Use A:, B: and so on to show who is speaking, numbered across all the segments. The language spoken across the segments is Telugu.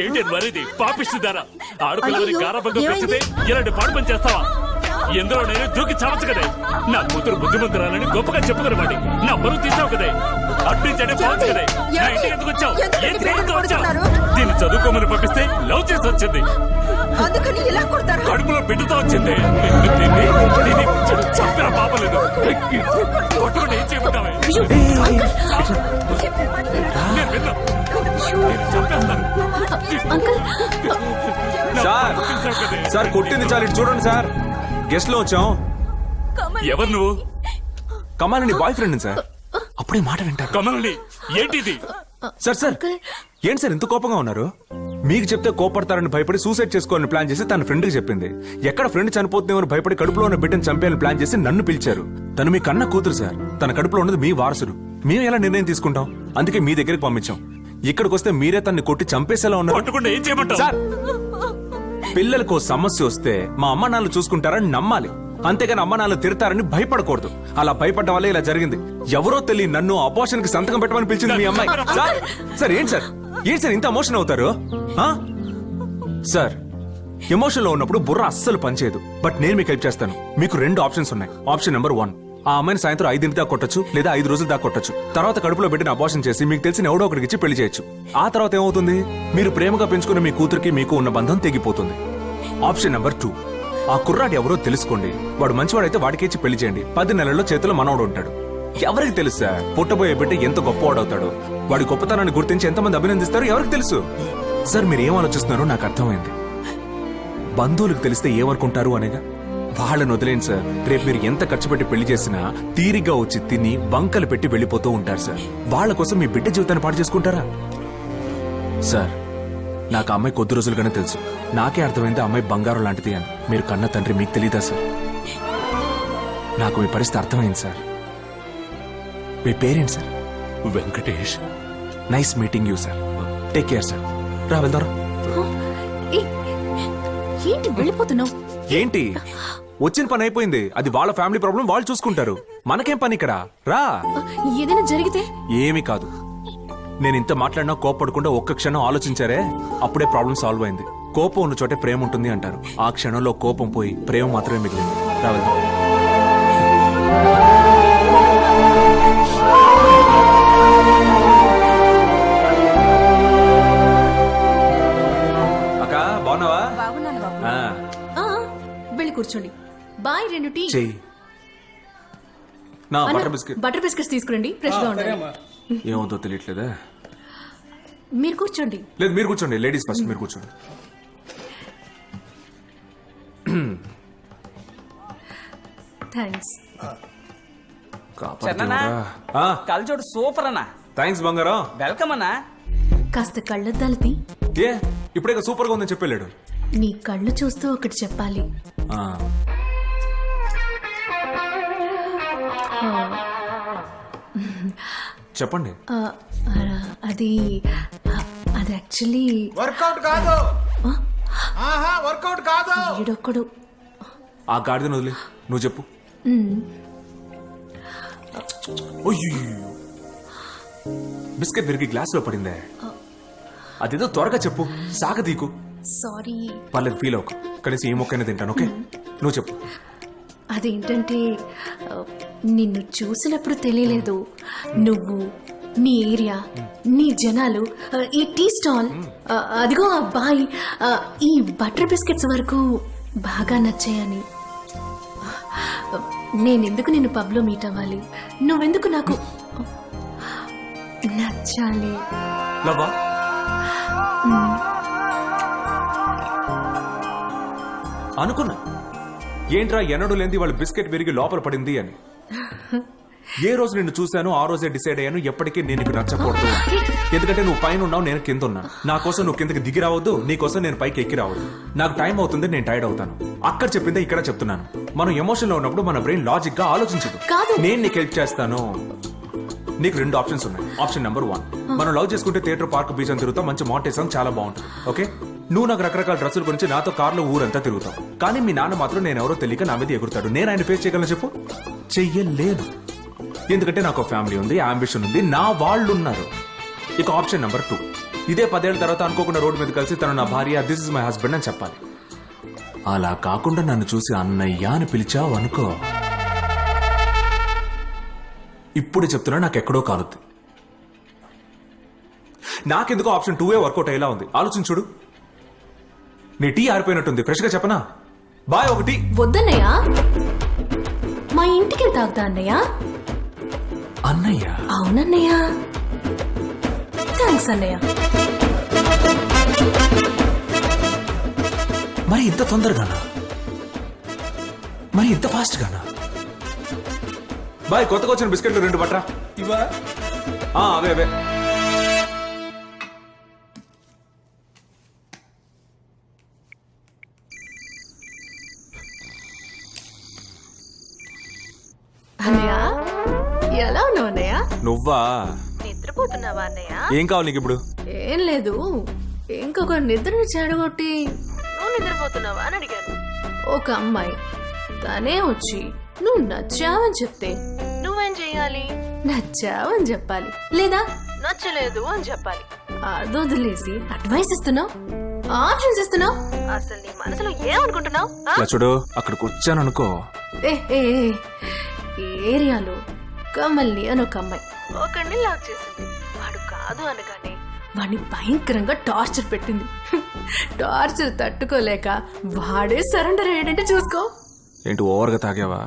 A: ఏంటి మరిది పాపిస్తుందారా? ఆడపిల్లని గారాబంగా పెంచితే ఇలాంటి పాడు పని చేస్తావా? ఎందులో నేను దూకి చావచ్చు కదే. నా కూతురు బుద్ధిమంతురాలని గొప్పగా చెప్పుకునేవాడి. నా బరువు తీసావు కదే. అడ్డించండి పోవచ్చు కదే. నా ఇంటికి ఎందుకు వచ్చావు? ఏం చేయడంతో వచ్చావు? దీన్ని చదువుకోమని పంపిస్తే లవ్ చేసి వచ్చింది. కడుపులో బిడ్డతో వచ్చింది. చంపిన పాపలేదు. కొట్టుకుని ఏం చేయమంటావే? నేను విన్నా.
B: సార్ కొట్టింది చాలు, చూడండి సార్. గెస్ట్ లో వచ్చాం.
A: ఎవరు నువ్వు?
B: కమల్ నీ బాయ్ ఫ్రెండ్ సార్. అప్పుడే మాట వింటారు.
A: కమల్ని ఏంటిది?
B: సార్ సార్ ఏంటి సార్ ఇంత కోపంగా ఉన్నారు? మీకు చెప్తే కోపడతారని భయపడి సూసైడ్ చేసుకోవాలని ప్లాన్ చేసి తన ఫ్రెండ్ కి చెప్పింది. ఎక్కడ ఫ్రెండ్ చనిపోతుందేమని భయపడి కడుపులో ఉన్న బిడ్డను చంపేయాలని ప్లాన్ చేసి నన్ను పిలిచారు. తను మీ కన్న కూతురు సార్. తన కడుపులో ఉన్నది మీ వారసుడు. మేము ఎలా నిర్ణయం తీసుకుంటాం? అందుకే మీ దగ్గరికి పంపించాం. ఇక్కడికి వస్తే మీరే తన్ని కొట్టి చంపేసేలా ఉన్నారు.
A: ఏం చేయమంటావు
B: సార్? పిల్లలకు సమస్య వస్తే మా అమ్మ నాన్నలు చూసుకుంటారని నమ్మాలి, అంతేగాని అమ్మ నాన్నలు తిడతారని భయపడకూడదు. అలా భయపడ్డ వల్లే ఇలా జరిగింది. ఎవరో తెలియ నన్ను అబార్షన్ కి సంతకం పెట్టమని పిలిచింది మీ అమ్మాయి. సార్ సార్ ఏంటి సార్, ఏంటి సార్ ఇంత ఎమోషన్ అవుతారు? సార్ ఎమోషన్ లో ఉన్నప్పుడు బుర్ర అస్సలు పనిచేయదు. బట్ నేను మీకు హెల్ప్ చేస్తాను. మీకు 2 ఆప్షన్స్ ఉన్నాయి. ఆప్షన్ నెంబర్ 1, ఆ అమ్మాయిని సాయంత్రం 5 దాకా కొట్టచ్చు, లేదా 5 రోజులు దాకా కొట్టచ్చు. తర్వాత కడుపులో పెట్టిన అబార్షన్ చేసి మీకు తెలిసిన ఎవడో ఒకరికి ఇచ్చి పెళ్లి చేయొచ్చు. ఆ తర్వాత ఏమవుతుంది? మీరు ప్రేమగా పెంచుకున్న మీ కూతురికి మీకు ఉన్న బంధం తెగిపోతుంది. ఆప్షన్ నెంబర్ 2, ఆ కుర్రాడు ఎవరో తెలుసుకోండి. వాడు మంచివాడైతే వాడికి ఇచ్చి పెళ్లి చేయండి. 10 నెలల్లో చేతిలో మనవడు ఉంటాడు. ఎవరికి తెలుసా పుట్టబోయే బిడ్డ ఎంత గొప్పవాడవుతాడో? వాడి గొప్పతనాన్ని గుర్తించి ఎంతమంది అభినందిస్తారో ఎవరికి తెలుసు? సార్ మీరు ఏం ఆలోచిస్తున్నారో నాకు అర్థమైంది. బంధువులకు తెలిస్తే ఏమనుకుంటారు అనేగా. వాళ్ళని వదిలేండి సార్. రేపు మీరు ఎంత ఖర్చు పెట్టి పెళ్లి చేసినా తీరిగ్గా వచ్చి తిని వంకలు పెట్టి వెళ్లిపోతూ ఉంటారు సార్. వాళ్ళ కోసం మీ బిడ్డ జీవితాన్ని పాటు చేసుకుంటారా? సార్ నాకు అమ్మాయి కొద్ది రోజులుగానే తెలుసు. నాకే అర్థమైంది అమ్మాయి బంగారం లాంటిది అని. మీరు కన్న తండ్రి, మీకు తెలీదా సార్? నాకు మీ పరిస్థితి అర్థమైంది సార్. మీ పేరేంటి sir?
A: Venkatesh.
B: Nice meeting you sir. Take care sir. రా వెళ్దాం.
C: ఏంటి వెళ్ళిపోతున్నావు?
B: ఏంటి వచ్చిన పని అయిపోయింది. అది వాళ్ళ ఫ్యామిలీ ప్రాబ్లం, వాళ్ళు చూసుకుంటారు. మనకేం పని ఇక్కడ? రా.
C: ఏదైనా జరిగితే?
B: ఏమీ కాదు. నేను ఇంత మాట్లాడినా కోపడకుండా ఒక్క క్షణం ఆలోచించారే, అప్పుడే ప్రాబ్లం సాల్వ్ అయింది. కోపం ఉన్న చోటే ప్రేమ ఉంటుంది అంటారు. ఆ క్షణంలో కోపం పోయి ప్రేమ మాత్రమే మిగిలింది. రా వెళ్దాం. అక్క బాగున్నావా?
C: వెళ్ళి కూర్చోండి. బాయ్. 2 టీ.
B: నా బటర్
C: బిస్కెట్స్ తీసుకురండి, ఫ్రెష్ గా ఉండాలి.
B: ఏమవుతో తెలియట్లేదా?
C: మీరు కూర్చోండి.
B: లేదు మీరు కూర్చోండి. లేడీస్ ఫస్ట్, మీరు కూర్చోండి.
C: థ్యాంక్స్.
D: కళ్ళజోడు సూపర్ అన్నా.
B: థ్యాంక్స్ బంగారం.
D: వెల్కమ్ అన్నా.
C: కాస్త కళ్ళద్దాలు తీ.
B: ఏ ఇప్పుడే సూపర్ గా ఉందని చెప్పలేడు.
C: నీ కళ్ళు చూస్తూ ఒకటి చెప్పాలి.
B: చెప్పండి.
C: అది యాక్చువల్లీ
E: వర్కౌట్ కాదు. వర్కౌట్ కాదు.
C: వీడొక్కడు.
B: ఆ గాడిదను వదిలే, నువ్వు చెప్పు. బిస్కెట్ విరిగి గ్లాస్ లో పడిందే. అదేదో త్వరగా చెప్పు, సాగదీకు.
C: సారీ.
B: పర్లేదు, ఫీల్ అవ్వకు. కనీసం ఏ మొక్కైనా తింటాను. ఓకే నువ్వు చెప్పు.
C: అదేంటంటే నిన్ను చూసినప్పుడు తెలియలేదు. నువ్వు, నీ ఏరియా, నీ జనాలు, ఈ టీ స్టాల్, అదిగో ఆ అబ్బాయి, ఈ బటర్ బిస్కెట్స్ వరకు బాగా నచ్చాయని. నేనెందుకు నిన్ను పబ్లో మీట్ అవ్వాలి? నువ్వెందుకు నాకు నచ్చాలి?
B: అనుకున్నా ఏంట్రా ఎన్నడూ లేని వాళ్ళు బిస్కెట్ విరిగి లోపల పడింది అని. ఏ రోజు నిన్ను చూశాను ఆ రోజే డిసైడ్ అయ్యాను ఎప్పటికీ నేను నీకు నచ్చకూడదు. ఎందుకంటే నువ్వు పైన ఉన్నావు, నేను కింద ఉన్నా. నా కోసం నువ్వు కిందకి దిగి రావద్దు, నీ కోసం నేను పైకి ఎక్కి రావద్దు. నాకు టైం అవుతుంది, నేను టైర్డ్ అవుతాను. అక్కడ చెప్పిందే ఇక్కడ చెప్తున్నాను. మనం ఎమోషన్ లో ఉన్నప్పుడు మన బ్రెయిన్ లాజిక్ గా ఆలోచించదు. నేను నీకు హెల్ప్ చేస్తాను. నీకు 2 ఆప్షన్స్ ఉన్నాయి. ఆప్షన్ నెంబర్ 1, మనం లవ్ చేసుకుంటే థియేటర్, పార్క్, బీచ్ అని తిరుగుతాం. మంచి మౌంటైన్ సాంగ్ చాలా బాగుంటుంది. ఓకే నువ్వు నాకు రకరకాల డ్రెస్సుల గురించి నాతో కార్లో ఊరంతా తిరుగుతావు. కానీ మీ నాన్న మాత్రం నేను ఎవరో తెలియక నా మీద ఎగురుతాడు. నేను ఆయన ఫేస్ చేయగలను చెప్పు? చెయ్యలేను. ఎందుకంటే నాకు ఫ్యామిలీ ఉంది, అంబిషన్ ఉంది, నా వాళ్ళు ఉన్నారు. ఇక ఆప్షన్ నెంబర్ 2, ఇదే 10 ఏళ్ల తర్వాత అనుకోకుండా రోడ్డు మీద కలిసి తను నా భార్య, దిస్ ఇస్ మై హస్బెండ్ అని చెప్పాలి. అలా కాకుండా నన్ను చూసి అన్నయ్య అని పిలిచావు అనుకో, ఇప్పుడు చెప్తున్నా నాకెక్కడో కాలుద్ది. నాకెందుకో ఆప్షన్ 2 వర్కౌట్ అయ్యేలా ఉంది. ఆలోచించుడు. నీ టీ ఆరిపోయినట్టుంది, ఫ్రెష్ గా చెప్పనా? బాయ్. ఒకటి
C: వద్దన్నయ్య, మా ఇంటికి తాగుతా అన్నయ్య.
B: అన్నయ్య.
C: అవునన్నయ్య. థ్యాంక్స్ అన్నయ్య.
B: మరి ఇంత తొందరగానా? మరి ఇంత ఫాస్ట్ గానా? బాయ్. కొత్తగా వచ్చిన బిస్కెట్లు 2 బట్రా.
E: ఇవా
B: అవే అవే.
C: అన్నయ్య ఎలా ఉన్నావు అన్నయ్య?
B: నువ్వా?
C: నిద్రపోతున్నావా అన్నయ్య?
B: ఏం కావాలి నీకు ఇప్పుడు?
C: ఏం లేదు, ఇంకొక నిద్రని చెడగొట్టి నువ్వు నిద్రపోతున్నావా అని అడిగాను. ఒక అమ్మాయి తనే వచ్చి నువ్వు నచ్చావని చెప్తే నువ్వేం చెయ్యాలి? నచ్చావని చెప్పాలి, లేదా నచ్చలేదు అని చెప్పాలి. అది వదిలేసి అడ్వైస్ ఇస్తున్నావు, ఆప్షన్స్ ఇస్తున్నావు. అసలు నీ మనసులో ఏమనుకుంటున్నావు?
B: ఇలా చూడు, అక్కడికి వచ్చాను అనుకో.
C: ఏరియాలో కమల్ని అని ఒక అమ్మాయి ఒకడిని లాక్ చేసింది. వాడు కాదు అనగానే వాడిని భయంకరంగా టార్చర్ పెట్టింది. టార్చర్ తట్టుకోలేక వాడే సరెండర్ అయ్యాడంటే చూసుకో.
B: ఏంటి ఓవర్గా తాగావా?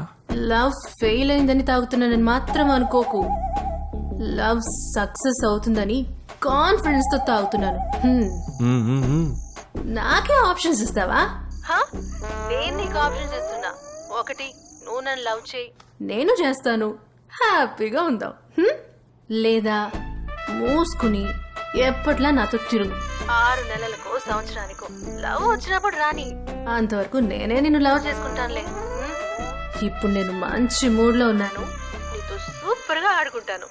C: లవ్ ఫెయిల్ అయిందని తాగుతున్నానని మాత్రం అనుకోకు. లవ్ సక్సెస్ అవుతుందని కాన్ఫిడెన్స్ తో తాగుతున్నాను. నాకే ఆప్షన్స్ ఇస్తావా? నేను నీకు ఆప్షన్స్ ఇస్తున్నా. ఒకటి, నువ్వు నన్ను లవ్ చేయి, నేను చేస్తాను, హ్యాపీగా ఉందాం. లేదా మూసుకుని ఎప్పట్లా నాతో తిరుగు. 6 నెలలకో సంవత్సరానికో లవ్ వచ్చినప్పుడు రాని, అంతవరకు నేనే నిన్ను లవ్ చేసుకుంటానులే. ఇప్పుడు నేను మంచి మూడ్ లో ఉన్నాను, నీతో సూపర్ గా ఆడుకుంటాను.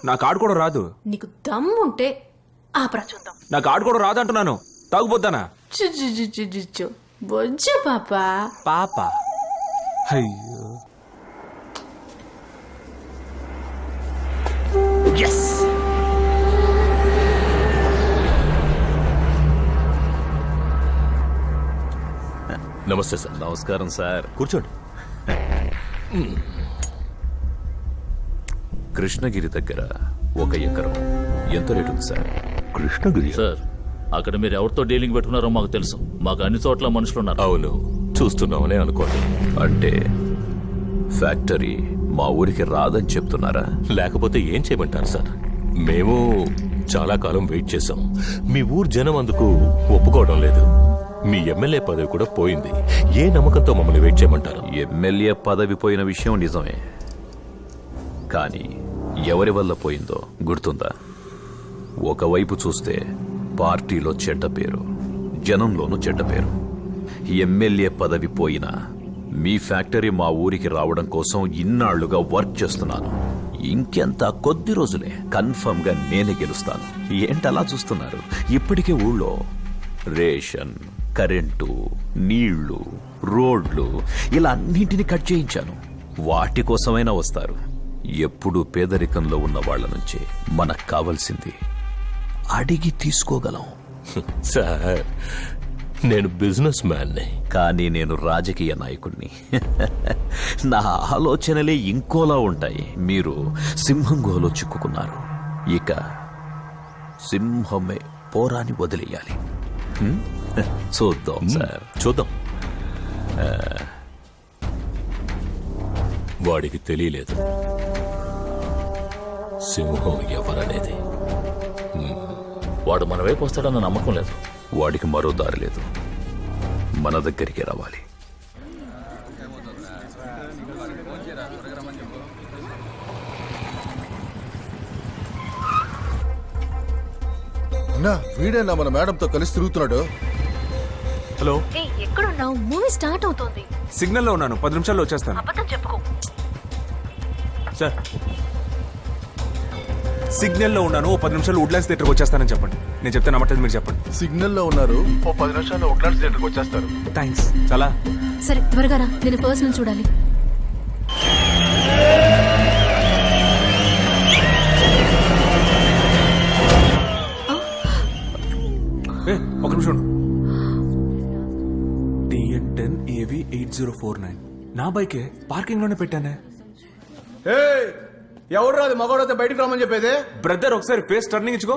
B: నాకు ఆడుకోవడం రాదు.
C: నీకు దమ్ము ఉంటే ఆపరా చూద్దాం.
B: నాకు ఆడుకోవడం రాదు అంటున్నాను. తాగుపోతానా?
C: బొజ్జు పాపా.
B: పాప. అయ్యో.
A: నమస్తే సార్.
F: నమస్కారం సార్.
A: కూర్చోండి.
F: కృష్ణగిరి దగ్గర 1 ఎకరం ఎంత రేటు ఉంది సార్?
A: కృష్ణగిరి
G: సార్, అక్కడ మీరు ఎవరితో డీలింగ్ పెట్టుకున్నారో మాకు తెలుసు. మాకు అన్ని చోట్ల మనుషులు ఉన్నారు.
A: అవును, చూస్తున్నామనే అనుకోండి.
F: అంటే ఫ్యాక్టరీ మా ఊరికి రాదని చెప్తున్నారా?
A: లేకపోతే ఏం చేయమంటారు సార్? మేము చాలా కాలం వెయిట్ చేశాం. మీ ఊరు జనం అందుకు ఒప్పుకోవడం లేదు. మీ ఎమ్మెల్యే పదవి కూడా పోయింది. ఏ నమ్మకంతో మమ్మల్ని వెయిట్ చేయమంటారు?
F: ఎమ్మెల్యే పదవి పోయిన విషయం నిజమే, కానీ ఎవరి వల్ల పోయిందో గుర్తుందా? ఒకవైపు చూస్తే పార్టీలో చెడ్డ పేరు, జనంలోనూ చెడ్డ పేరు. ఎమ్మెల్యే పదవి పోయినా మీ ఫ్యాక్టరీ మా ఊరికి రావడం కోసం ఇన్నాళ్లుగా వర్క్ చేస్తున్నాను. ఇంకెంత కొద్ది రోజులే కన్ఫర్మ్ గా నేనే గెలుస్తాను. ఏంటలా చూస్తున్నారు? ఇప్పటికే ఊళ్ళో రేషన్, కరెంటు, నీళ్లు, రోడ్లు ఇలా అన్నింటినీ కట్ చేయించాను. వాటి కోసమైనా వస్తారు. ఎప్పుడూ పేదరికంలో ఉన్న వాళ్ళ నుంచి మనకు కావాల్సింది అడిగి తీసుకోగలం.
A: సార్, నేను బిజినెస్ మ్యాన్ని.
F: కానీ నేను రాజకీయ నాయకుడిని. నా ఆలోచనలే ఇంకోలా ఉంటాయి. మీరు సింహం గుహలో చిక్కుకున్నారు. ఇక సింహమే పోరాని వదిలేయాలి. చూద్దాం సార్,
A: చూద్దాం. వాడికి తెలియలేదు సింహం ఎవరనేది.
G: వాడు మన వైపు వస్తాడన్న నమ్మకం లేదు.
F: వాడికి మరో దారి లేదు, మన దగ్గరికి రావాలి.
H: అన్నా, వీడేనా మన మేడంతో కలిసి తిరుగుతున్నాడు?
B: హలో,
C: ఎక్కడున్నావు? మూవీ స్టార్ట్ అవుతోంది.
B: సిగ్నల్లో ఉన్నాను. 10 నిమిషాల్లో వచ్చేస్తాను.
C: అబద్ధం చెప్పుకో.
B: సార్, సిగ్నల్లో ఉన్నాను. 10 నిమిషాలు వుడ్లాండ్స్ థియేటర్కి వచ్చేస్తానని చెప్పండి. నేను చెప్తే నమ్మట్లేదు, మీరు చెప్పండి.
H: సిగ్నల్ లో ఉన్నారు. 10 నిమిషాల్లో వుడ్లాండ్స్ థియేటర్కి వచ్చేస్తారు.
B: థ్యాంక్స్. చాలా
C: సరే, త్వరగా రా, నేను పర్సనల్ చూడాలి.
B: ఒక నిమిషం TN10AV8049 నా బైకే పార్కింగ్ లోనే పెట్టానే.
E: ఎవడు రాదు మగవాడైతే బయటికి రమ్మని చెప్పేది.
B: బ్రదర్ ఒకసారి ఫేస్ టర్నింగ్ ఇచ్చుకో.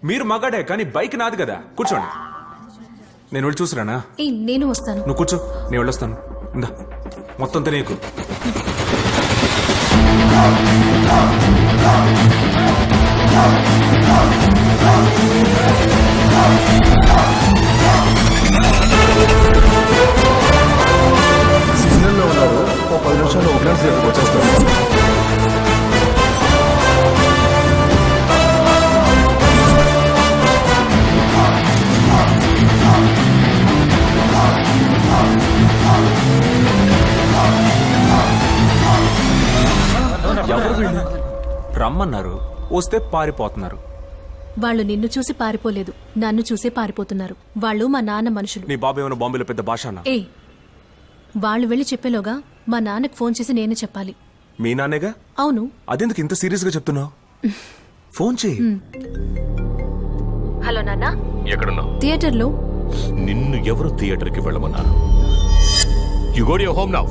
B: మీరు మగాడే కానీ బైక్ నాది కదా. కూర్చోండి, నేను వెళ్ళి చూసిరానా.
C: నేను వస్తాను.
B: నువ్వు కూర్చో, నేను వెళ్ళొస్తాను. ఇందా మొత్తం నీకు.
H: సిగ్నల్లో ఉన్నారు. ఓ 10 నిమిషాల్లో ఉడ్లాండ్స్ దగ్గరకు వచ్చేస్తారు.
B: ఎవరు వీళ్ళు? రమ్మన్నారు, వస్తే పారిపోతున్నారు.
C: వాళ్ళు నిన్ను చూసి పారిపోలేదు, నన్ను చూసే పారిపోతున్నారు. వాళ్ళు మా నాన్న మనుషులు.
B: నీ బాబు ఏమైనా బాంబేలో పెద్ద భాష అన్న?
C: ఏ వాళ్ళు వెళ్ళి చెప్పేలోగా మా నాన్నకు ఫోన్ చేసి నేనే చెప్పాలి.
B: మీ నాన్నేగా?
C: అవును.
B: అదెందుకు ఇంత సీరియస్ గా చెప్తున్నావు? ఫోన్ చేయి.
C: హలో నాన్న,
F: ఎక్కడున్నావు?
C: థియేటర్లో.
F: నిన్ను ఎవరు థియేటర్కి వెళ్ళమన్నారు? You go to your home now.